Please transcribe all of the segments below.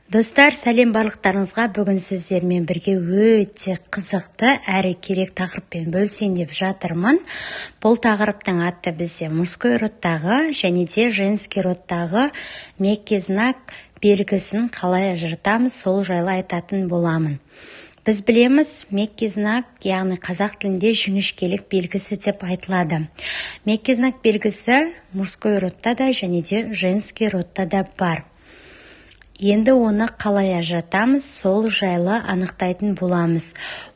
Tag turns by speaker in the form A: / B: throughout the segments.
A: Достар, сәлем барлықтарыңызға. Бүгін сіздермен бірге өте қызықты әрі керек тақырыппен бөлісейін деп жатырмын. Бұл тақырыптың аты бізде мужской родтағы және де женский родтағы мекке знак белгісін қалай ажыратамыз, сол жайлы айтатын боламын. Біз білеміз, мекке знак, яғни қазақ тілінде жіңішкелік белгісі деп айтылады. Мекке знак белгісі мужской родта да және де женский родта да бар. Енді оны қалай ажыратамыз, сол жайлы анықтайтын боламыз.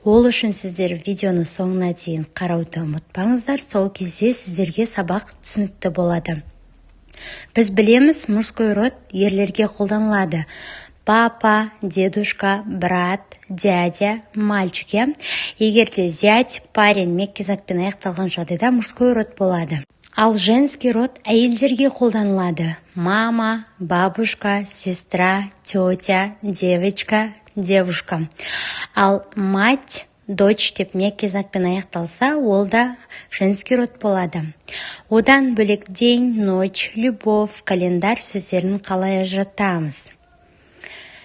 A: Ол үшін сіздер видеоны соңына дейін қарауды ұмытпаңыздар, сол кезде сіздерге сабақ түсінікті болады. Біз білеміз, мужской род ерлерге қолданылады. Папа, дедушка, брат, дядя, мальчик. Егер де зять, парень мекке знакпен аяқталған жағдайда мужской род болады. Ал женский род әйелдерге қолданылады. Мама, бабушка, сестра, тетя, девочка, девушка. Ал мать, дочь деп мекке знакпен аяқталса, ол да женский род болады. Одан бөлек день, ночь, любовь, календарь сөздерін қалай ажыратамыз.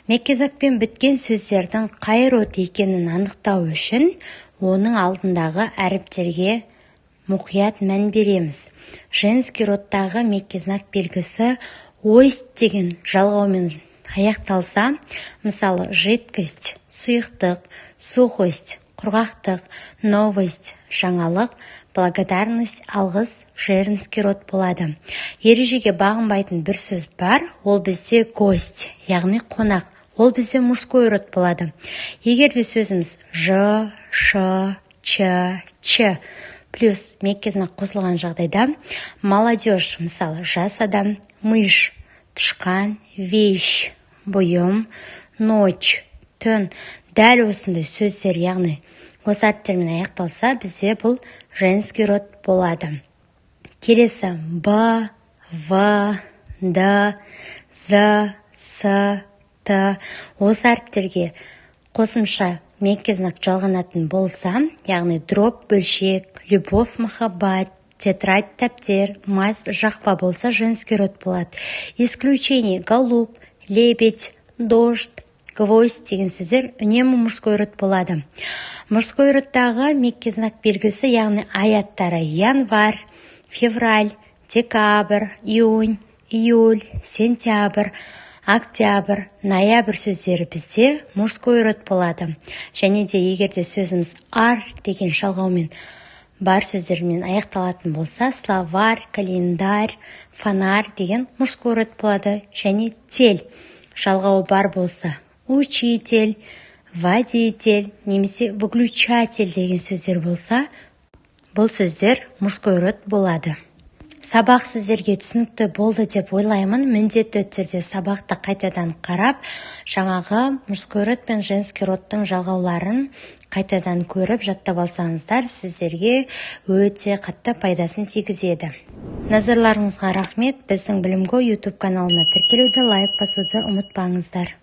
A: Мекке знакпен біткен сөздердің қай род екенін анықтау үшін оның алдындағы әріптерге мұқият мән береміз. Женский родтағы мекке знак белгісі ойст деген жалғаумен аяқталса, мысалы жидкость, сұйықтық, сухость, құрғақтық, новость, жаңалық, благодарность, алғыс, женский род болады. Ережеге бағынбайтын бір сөз бар, ол бізде гость, яғни қонақ. Ол бізде мужской род болады. Егер де сөзіміз ж, ш, ч, ч плюс мекке знак қосылған жағдайда молодежь, мысалы жас адам, мышь, тышқан, вещь, бұйым, ночь, түн. Дәл осындай сөздер, яғни осы әріптермен аяқталса, бізде бұл женский род болады. Келесі б, в, д, з, с, т. Осы әріптерге қосымша мекке знак жалғанатын болса, яғни дроп, бөлшек, любовь, махаббат, тетрадь, дәптер, мазь, жақпа болса, женский род болады. Исключение голубь, лебедь, дождь, гвоздь деген сөздер үнемі мужской род болады. Мужской родтағы мекке знак белгісі, яғни аяттары январь, февраль, декабрь, июнь, июль, сентябрь, октябрь, ноябрь сөздері бізде мужской род болады. Және де егерде сөзіміз ар деген жалғаумен бар сөздермен аяқталатын болса, словарь, календарь, фонарь деген мужской род болады. Және тель жалғауы бар болса, учитель, водитель, немесе выключатель деген сөздер болса, бұл сөздер мужской род болады. Сабақ сіздерге түсінікті болды деп ойлаймын. Міндетті түрде сабақты қайтадан қарап, жаңағы мужской род пен женский родтың жалғауларын қайтадан көріп жаттап алсаңыздар, сіздерге өте қатты пайдасын тигізеді. Назарларыңызға рахмет. Біздің білімгі YouTube каналына тіркелуді, лайк басуды ұмытпаңыздар.